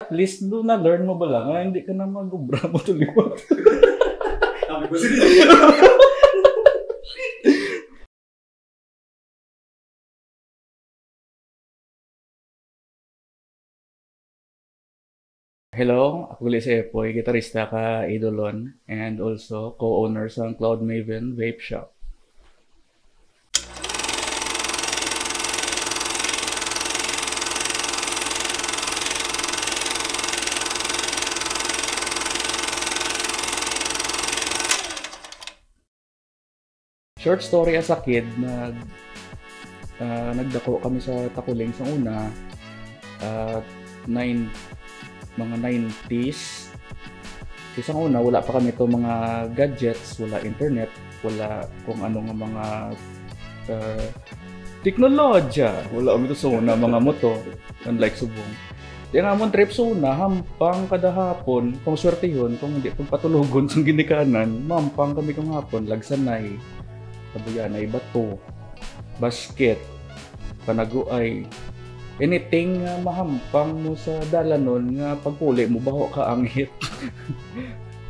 At least doon na-learn mo ba lang, hindi ka na mag-ubra mo tuliwat. Hello, ako ulit si Epoy, gitarista ka Idolon, and also co-owner sa Cloud Maven Vape Shop. Short story, as a kid, nagdako kami sa Takuling sa una, mga 90s. Kasi sa una, wala pa kami ito mga gadgets, wala internet, wala kung ano nga mga teknolohiya. Wala kami ito sa una, mga moto, unlike subong. Di nga mong trip sa una, hampang kada hapon, kung swerte yun, kung hindi pagpatulugon sa ginikanan, mampang kami kung hapon, lagsanay, kabuyanay, bato, basket, panaguay, anything nga mahampang mo sa dalanon nga pagpuli mo baho ka angit.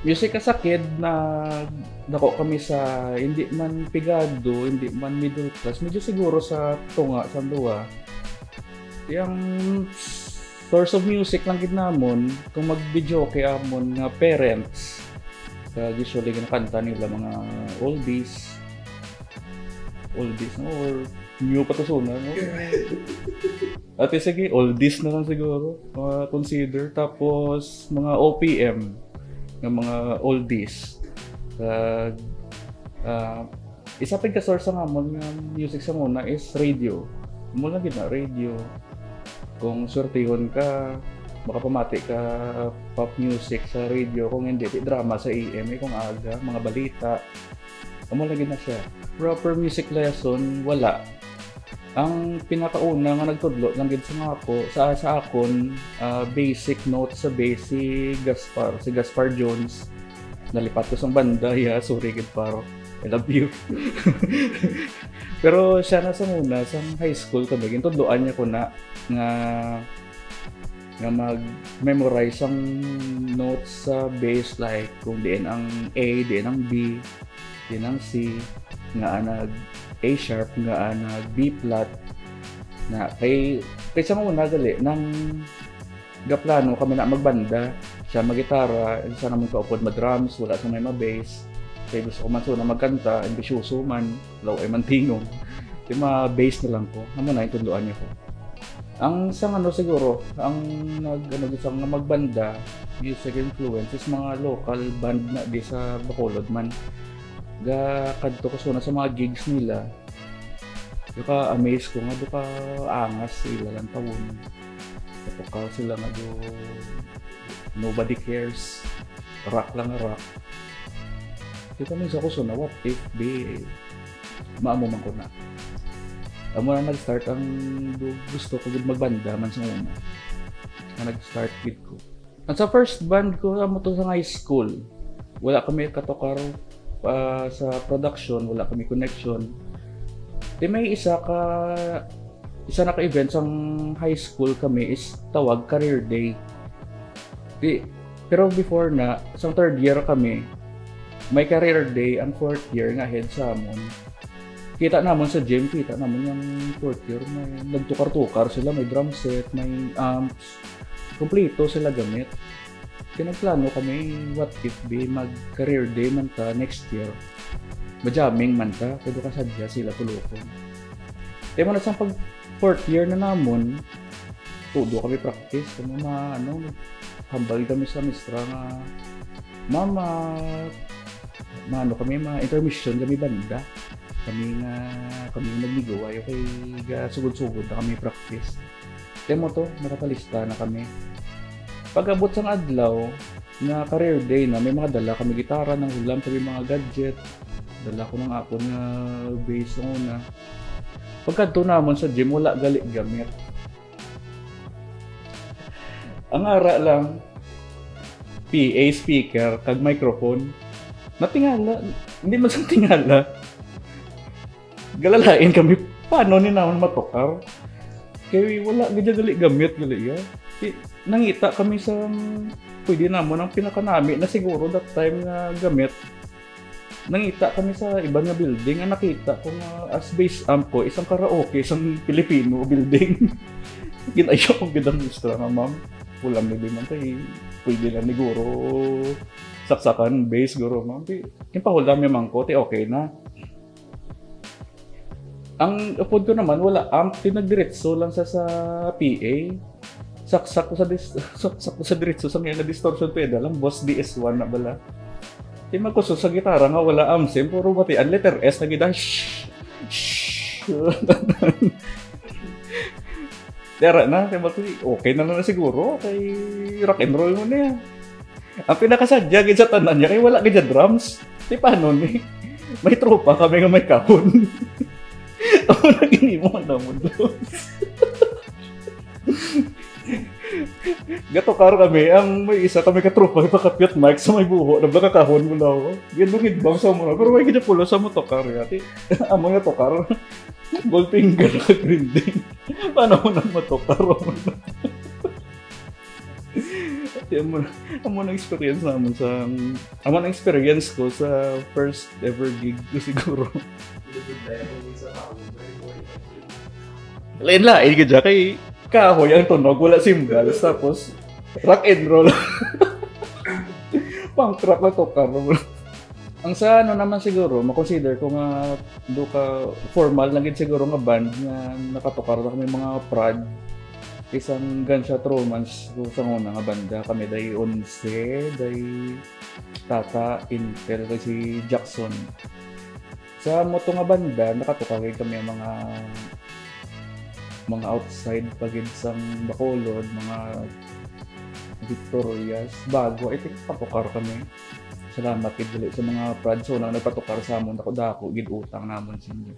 Music as a kid na dako kami sa hindi man pigado, hindi man middle class, medyo siguro sa tunga sa duwa. Yang source of music lang gid namon kung mag-video kay amon nga parents. Usually ginakanta nila mga oldies no, or new pa to suna, no? Ate, sige, oldies na lang siguro, consider. Tapos, mga OPM, mga oldies. Isa pa ka-source nga mo ng music sa muna is radio. Mula gina, radio. Kung surtihon ka, makapamati ka pop music sa radio. Kung hindi, drama sa AM, kung aga, mga balita. Lagi na siya. Proper music lesson, wala. Ang pinakauna nga nagtudlo lang gid sa akon, basic notes sa basic Gaspar, si Gaspar Jones. Nalipat ko sa banda, sorry gid paro. I love you. Pero siya na sa muna, sa high school kami, gintudloan niya ko na nga mag-memorize ang notes sa bass, like kung diin ang A, diin ang B, diin ang C, nga nag A sharp, nga nag B flat, na kay sa muna gali nang gaplano kami na magbanda, siya magitara, isa naman kaupod ma-drums, wala sa may ma-bass. Kaya gusto ko man na magkanta, ambisyoso man, law ay mantingong. Di ma-bass na lang ko, naman na intunduan niya ko. Ang isang siguro, ang isang magbanda, music influence is mga local band na di sa Bacolod man. Kadto ko suna sa mga gigs nila. Amaze ko nga duka angas sila lang tawon. Kapag sila nga do nobody cares. Rock lang nga rock. Kita minsan ko suna, what if be maamo man ko na. Amo na nag-start ang gusto ko magbanda man sa una. Nag-start with ko. At sa first band ko, amo to sa high school. Wala kami katokar sa production, wala kami connection. Di may isa na ka-event sa high school kami is tawag Career Day. Pero before na, sa third year kami, may Career Day, ang fourth year nga head sa amon. Kita naman sa gym, kita naman yung fourth year, may nagtukar-tukar sila, may drum set, may amps, kompleto sila gamit. Pinagplano kami, what if be mag-career day man ta next year. Majamming man ta, pwede ka sadya sila tulokon. Kaya mo na sa pag 4th year na namon, todo kami practice. Kami hambal kami sa mistra nga, kami intermission kami banda. Kami nagligaway, okay, sugod-sugod na kami practice. Kaya mo to, nakakalista na kami. Pag-abot sa adlaw na career day na may mga dala kami gitara, ng hulam kami mga gadget, dala ko ng apon nga bass ng una. Pagkadto namon sa gym, wala gali gamit. Ang ara lang, PA speaker, kag microphone. Natingala, hindi man sa tingala. Galalain kami, paano ni naman matokar? Kaya wala, gali gamit, gali ya. nangita kami sa pwede namon ang pinakanami na siguro that time nga gamit. Nangita kami sa iba nga building, ang nakita ko nga as base amp ko isang karaoke, isang Filipino building. Ginayo kong gidang istra nga ma'am. Pulang ni man kay pwede lang siguro saksakan base guro ma'am. Kimpahulam man ko, okay na. Ang upod ko naman wala amp, tinagdiretso lang sa PA. Saksak ko sa diretso sa nga distortion pedal, ang boss DS1 na bala. Di magkuso sa gitara nga wala amsim, puro bati ang letter S na gida. Dara na, okay na siguro, kay rock and roll mo na yan. Ang pinakasadya gid sa tanan niya, kay wala gid drums. Di paano ni? May tropa kami nga may kahon. Ako na ginimo na mo doon. Gatokar kami, ang may isa kami katropa, ipakapyat mic sa may buho, na baka kahon mo na ako. Ginugid bang sa muna, pero may ginapulo sa motokar yati. Amo nga tokar, goldfinger na grinding. Paano mo nang matokar mo na? Amo na experience naman sa... Amo na experience ko sa first ever gig ko siguro. Lain-lain ka dyan kay... Kahoy ang tunog, wala cymbals, tapos rock and roll. Punk rock na tokar. Ang sa ano naman siguro, makonsider ko nga do ka formal lang gid siguro nga band nga nakatokar na kami mga prod. Isang Gunshot Romance do sa una nga banda kami day 11, day Tata, Intel, si Jackson. Sa moto nga banda, nakatokar kami mga outside pagid sang Bacolod, mga Victorias, bago ay patukar kami. Salamat gid dili sa mga pradso na nagpatukar sa amon dako gid utang namon sa inyo.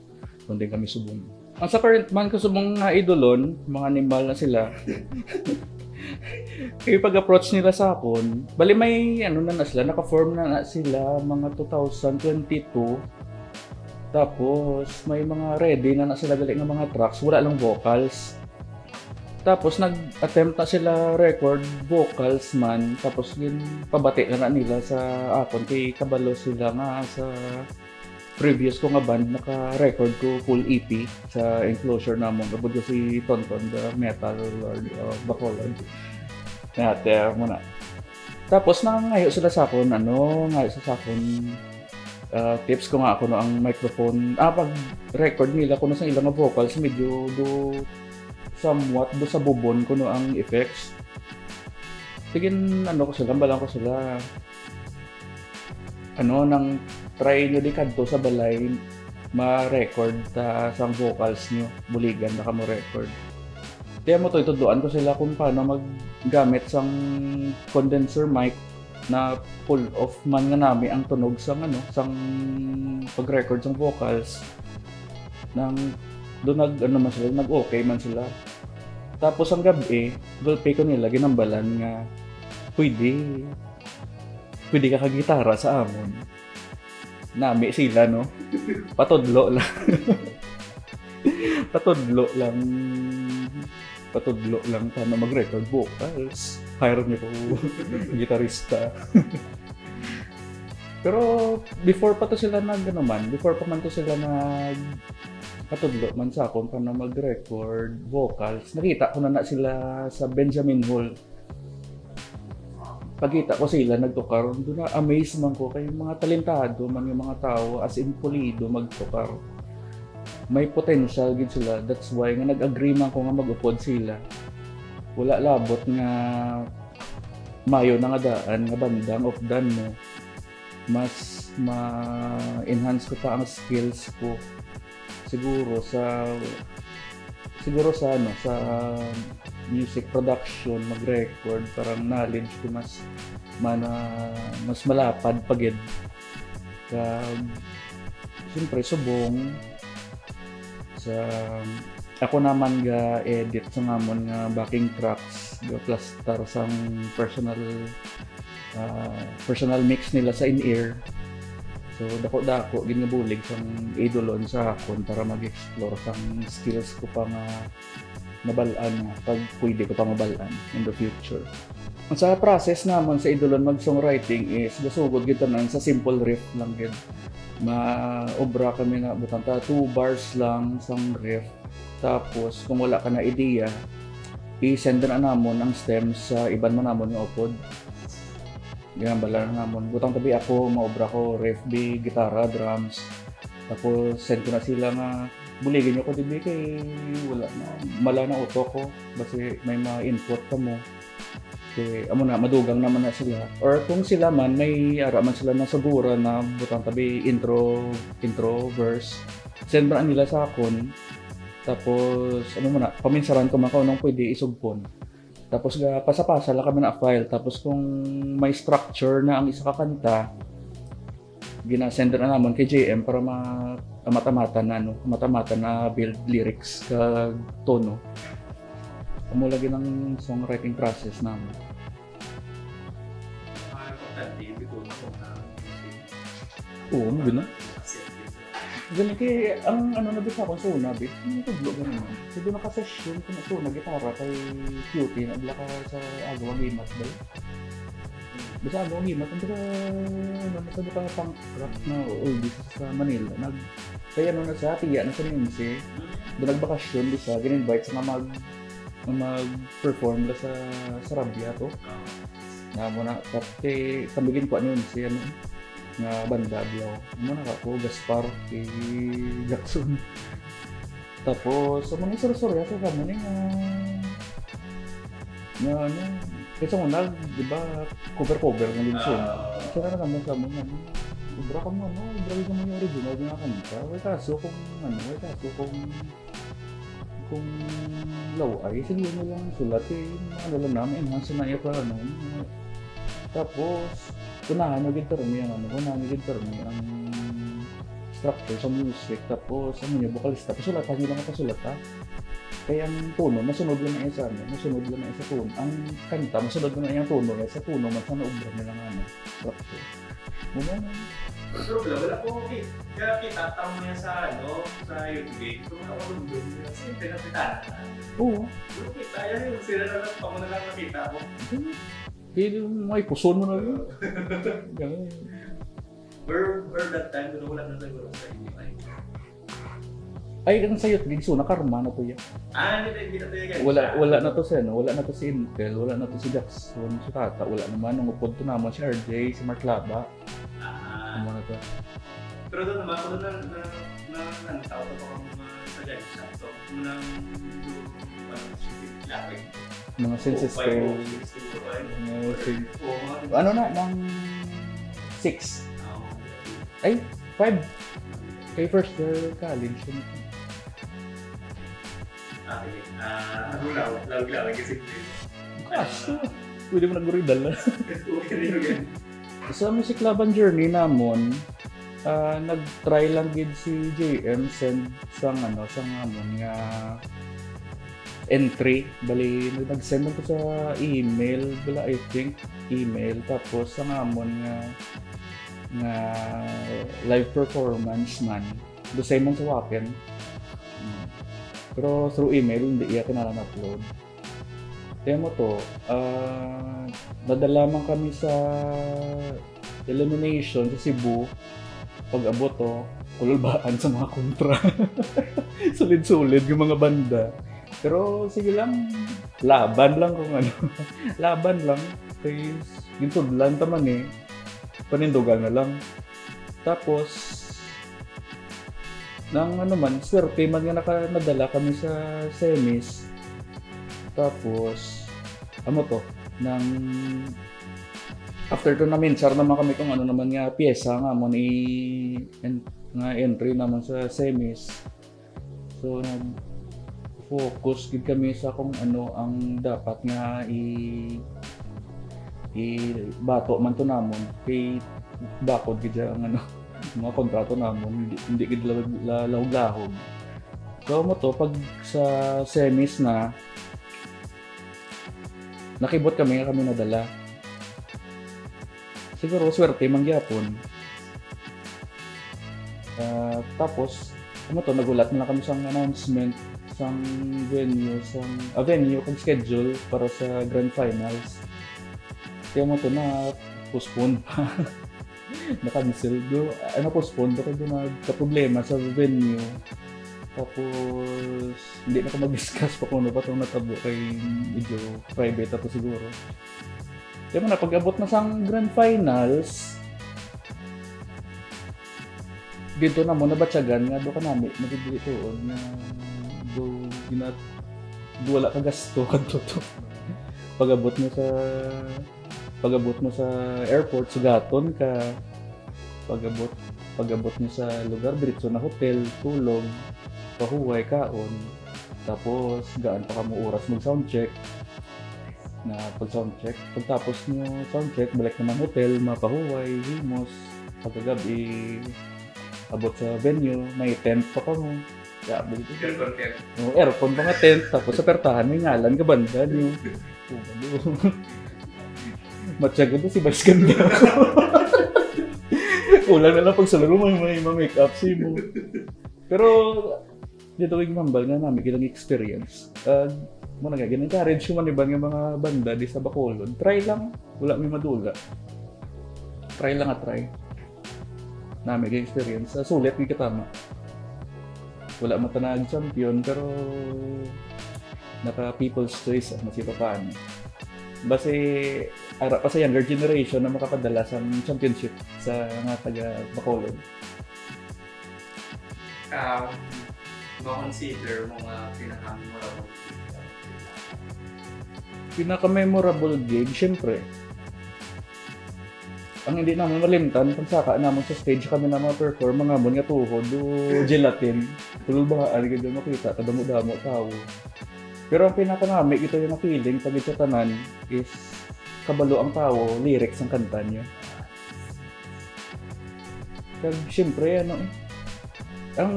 Kundi kami subong. Ang sa current man ko subong nga idolon, mga animal na sila. Kaya pag-approach nila sa akon, bali may ano na sila, naka-form na sila mga 2022. Tapos, may mga ready na sila gali ng mga tracks, wala lang vocals. Tapos, nag-attempt na sila record vocals man. Tapos, yun, pabati na nila sa akon. Kay kabalo sila nga sa previous ko nga band, naka-record ko full EP sa enclosure namon. Kabod ko si Tonton, the metal lord of Bacolod. Kaya muna. Tapos, nangangayo sila sa akon, ngayo sa akon, tips ko nga ako no ang microphone pag record nila kuno sa ilang vocals medyo do somewhat do sa bubon kuno ang effects tigin ko sila balang ko sila nang try nyo di kadto sa balay ma-record ta sang vocals nyo buligan na ka mo record kaya mo to ituduan ko sila kung paano maggamit sang condenser mic na pull off man nga nami ang tunog sang pag-record sang vocals nang do man sila nag-okay man sila tapos ang gabi gulpe ko nila ginambalan nga pwede ka kagitara sa amon nami sila patudlo lang paano mag-record vocals. Hire niyo po gitarista. Pero before pa man to sila patudlo man sa akon paano mag-record vocals. Nakita ko na sila sa Benjamin Hall. Pagkita ko sila nagtukar, doon na amaze man ko kay mga talentado man yung mga tao as in pulido magtukar. May potential gid sila. That's why nga nag-agree man ko nga mag-upod sila. Wala labot nga mayo na nga daan nga bandang of dan mo. Mas ma-enhance ko pa ang skills ko. Siguro sa music production, mag-record, parang knowledge ko mas malapad pagid. Siyempre subong sa ako naman ga edit sa ngamon nga backing tracks ga plaster sang personal mix nila sa in-ear. So dako gid nga bulig sang idolon sa akon para mag-explore sang skills ko pa nga mabalaan na pag pwede ko pa mabalaan in the future. Sa process naman sa idulon mag-songwriting is gasugod kita nan sa simple riff lang gid. Maobra kami na butang ta 2 bars lang sang riff. Tapos kung wala ka na ideya, i-send na namon ang stems sa iban man namon nga upod. Ganyan bala na namon. Butang tabi ako, maobra ko riff, B, gitara, drums. Tapos send ko na sila nga buligin nyo ko dibi kay wala na mala na auto ko kasi may mga input ka mo. Kaya amo na madugang naman na sila. Or kung sila man may araman sila na sagura na butang tabi intro verse. Send ba nila sa akon. Tapos ano mo na paminsaran ko man nung pwede isugpon. Tapos pasa-pasa lang kami na file. Tapos kung may structure na ang isa ka kanta, ginasend na naman kay JM para mata-mata na build lyrics kag tono. Amo lagi ng songwriting process namin. Oo, mo na. Ganun kay ang ano na bisa ko sa una bit, ano to blog naman. Kasi doon naka-session ko na to, nag-gitara kay Cutie, nagla ka sa agawang gimat ba? Bisa agawang gimat, ang namasado ka pang rock na oldies sa Manila. Kaya ano na sa tiya na sa Nimsi, doon nagbakasyon bisa, gin-invite sa mag-perform la sa Sarabia to. Na mo na, tapos kamigin ko ano yun si ano, nga banda biyaw. Muna ako, Gaspar, kay Jackson. Tapos, sa mga sorya sa kamo nga ano, kasi nga di ba, cover ng Linson. Kaya na naman sa mga, ubra ka mo, ubra ka mo yung original nga kanta. Way kaso kung laway, sige mo lang sulat ano lang namin, enhance na iya pa ano. Tapos, unahan na ang structure sa music, tapos ano niya, vocalista, pasulatan nyo lang ang pasulata. Kaya ang tono, masunod lang na isa tono. Ang kanta, masunod lang na yung tono, sa tono, sana ubra nila nga structure. Muna na. Pero wala po, okay. Kaya kita, tama niya sa YouTube, kung ako doon, kasi pinapitana na. Oo. Pero kita, yan yung sila na lang, pag mo na lang nakita mo. Hindi may puson mo na yun. Ganun. Or that time, doon wala na siguro sa inyo. Ay, ang sayot din so nakarma na to yan. Hindi na to yan. Wala na to si wala na to si Intel, wala na to si Jackson, si Tata, wala naman nung upod to naman si RJ, si Mark Laba. Ano na to. Pero doon naman, kung na nantaw to ako sa guys shop. So, munang lapit. Mga senses ko. Ano na, ng 6. Ay, 5. Kay first year college. Lawag kasi kaso, pwede mo nag-ridal na. Okay rin yun. Sa Music Laban journey namon, nag-try lang gid si JM send sang amon nga entry. Bali, nag-send ko sa email, I think, tapos sang amon nga live performance man. Do same man sa Wacken. Pero through email, hindi iya kinalang upload. Kaya mo to, nadala man kami sa elimination sa Cebu. Pag-abot to, kululbaan sa mga kontra. Solid-solid yung mga banda. Pero sige lang, laban lang kung ano. Laban lang. Kaya yung tudlan taman panindugan na lang. Tapos, nang swerte man nga nadala kami sa semis. Tapos, after to namin, sar naman kami kung ano naman nga pyesa nga mo nga entry naman sa semis. So, focus gid kami sa kung ano ang dapat nga bato man to namon kay bakod gid ang mga kontrato namon hindi gid lahog-lahog. So mo to pag sa semis na nakibot kami nadala. Siguro swerte man gyapon. Tapos nagulat na kami sa announcement sang venue kung schedule para sa grand finals. Kaya mo to na postpone pa. Na-cancel do. Postpone do kasi nagka-problema sa venue. Tapos hindi na ko mag-discuss pa kung ano ba itong natabo kay medyo private ako siguro. Kaya mo na pag-abot na sang grand finals, dito na mo nabatyagan nga do kanami nagdito na do wala ka gasto kadto to. Pag-abot mo sa airport sugaton ka, pag-abot mo sa lugar diretso na hotel, tulog, pahuway kaon, tapos gaan pa kamo oras mag soundcheck. Pagtapos nyo soundcheck, balik naman hotel, mapahuway, himos, pagkagabi abot sa venue, may tent pa kamo. Aircon pa nga tent, tapos sa pertahan may ngalan ka banda nyo. Matyaga to si Vice Ganda ako. Ulang na lang pag sa laro may make up si mo. Pero dito kay mambal nga namin kilang experience. Muna nga, encourage ko man iban nga mga banda di sa Bacolod. Try lang, wala may madula. Try lang at try. Namin kay experience. Sulit ni katama. Wala matanag champion pero naka people's choice masipa paano. Base ara pa sa younger generation na makapadala sa championship sa mga taga Bacolod. Ma-consider mo nga pinaka-memorable gig, syempre. Ang hindi naman malimtan, pagsaka naman sa stage kami na mga perform, mga nga tuhod, gelatin, tulbahaan, ganda makita, kadamo-damo, tao. Pero ang pinaka-nami, ito yung na-feeling pag ito tanan is kabalo ang tao, lyrics ang kanta niya. Kag syempre, ang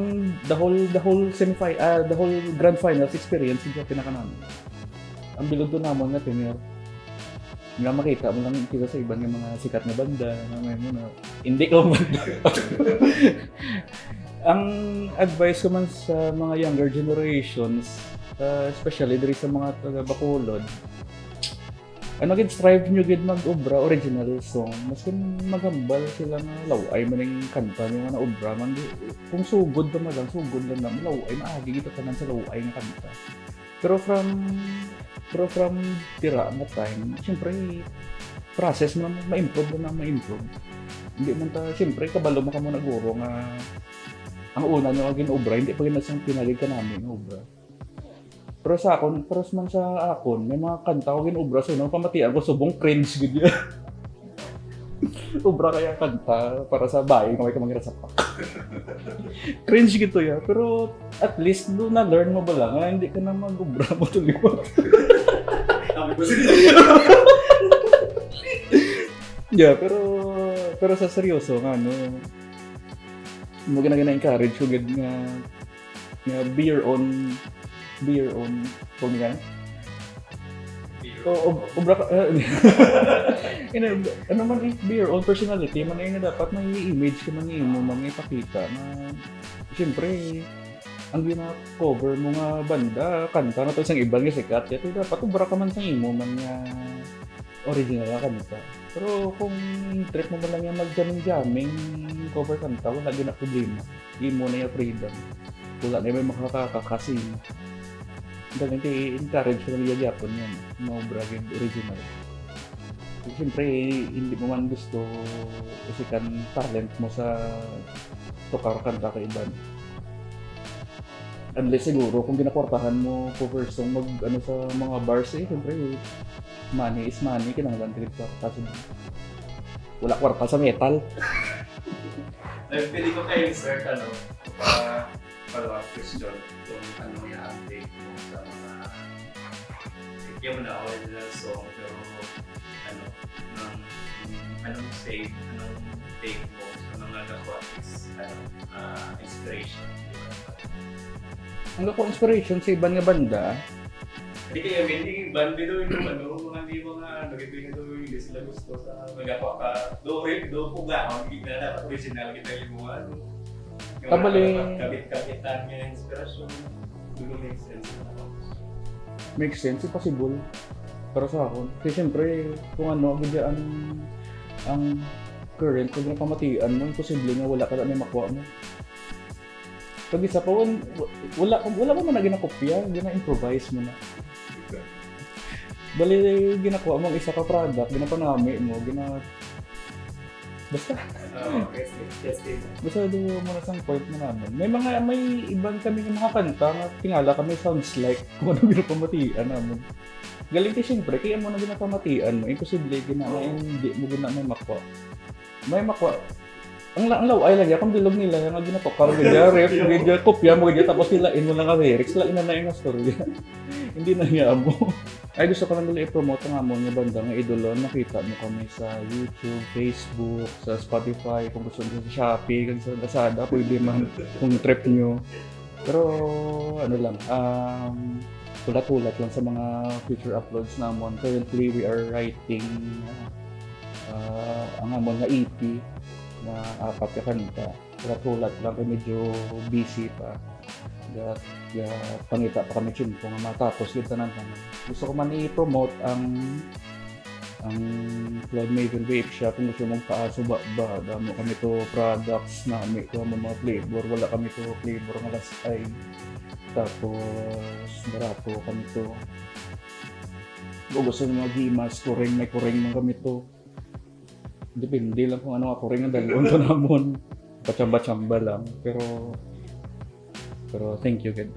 the whole grand finals experience yung pinaka-nami. Ang bilog doon naman nga tenor. Nga makita mo lang kita sa ibang mga sikat na banda na may muna. Hindi ko banda. Ang advice ko man sa mga younger generations, especially diri sa mga taga Bacolod, strive nyo gid mag-obra original song. Mas kung maghambal sila nga laway man yung kanta nyo nga na obra man. Kung sugod na lang, laway, maagi kita tanan sa laway nga kanta. Pero from tira na time, siyempre, process mo na ma-improve. Hindi man ta, siyempre, kabalo mo ka muna guro nga ang una nyo agin obra, hindi pa ginasang pinalig ka namin obra. Pero sa akon, may mga kanta ko gin-obra, so nang pamatian ko, subong cringe gud yan. Obra kaya kanta para sa bahay, kamay ka mangira sa pak. Cringe gito ya, pero at least doon na-learn mo ba lang, hindi ka na mag-obra mo tulipat. Yeah, pero sa seryoso nga, mo gina-encourage ko gud nga be your own kung nga. Obra ka, ano man be your own personality, man ay dapat may image ka man mo mga ipakita na siyempre ang gina-cover mo nga banda, kanta na to isang ibang sikat, ito dapat obra ka man sa imo man nga original na kanta. Pero kung trip mo man lang yung mag-jamming cover kanta, wala din na problema. Imo na yung freedom. Wala na yung makakakasi mo. Dahil i-encourage ko na niya Japon yan, mga bragid original. Siyempre, hindi mo man gusto isikan talent mo sa tukar kanta kay iban. Unless siguro, kung ginakwartahan mo cover song sa mga bars siyempre, money is money, kinanglan tinig kwarta. Wala kwarta sa metal. Pili ko kayo, sir, follow-up question kung ano yung update mo sa mga kaya mo na original song pero anong take mo sa mga nakuha inspiration, Ang nakuha inspiration sa ibang nga banda, hindi kaya hindi band dito yung mga hindi hindi sila gusto sa magawa ka do puga hindi na dapat original kita yung mga kabali kabit-kabitan ng inspirasyon. Siguro make sense na ako. Makes sense, possible. Para sa ako. Kasi siyempre, kung ano, bigyan ang current, kung napamatian mo, imposible nga wala ka na may makuha mo. Pag isa pa, wala mo na ginakopya, gina-improvise mo na. Bali, ginakuha mo ang isa ka product, ginapanami mo, basta. Basta doon mo na sang point mo naman. May ibang kami ng mga kanta nga tingala kami sounds like kung ano ginapamatian naman. Galing kasi siyempre, kaya mo na ginapamatian mo, imposible hindi mo may makwa. May makwa. Ang laway lang kung bilog nila yung ginapakar gadya ref, gadya kopya mo gadya tapos nilain mo lang ang lyrics, lain na yung story. Hindi na niya mo. Ay gusto ko lang dali i-promote ang amon nga banda nga idolo. Nakita mo kami sa YouTube, Facebook, sa Spotify, kung gusto nyo sa Shopee, kung sa Lazada, pwede man kung trip nyo. Pero ano lang, tulat-tulat lang sa mga future uploads namon. Currently, we are writing ang amon nga EP na 4 ka kanta. Tulat-tulat lang, medyo busy pa. Pangita pa kami chimpo nga matapos yung tanan. Gusto ko man i-promote ang Cloud Maven Vape Shop. Kung gusto mong paasuba ba, damo kami to products namin, ito ang mga flavor. Wala kami to flavor nga last time. Tapos barato kami to. Kung gusto nyo mga gimas, may kuring man kami to. Depende lang kung ano nga kuring ang dalawang to namon. Pachamba-chamba lang. Pero thank you, God.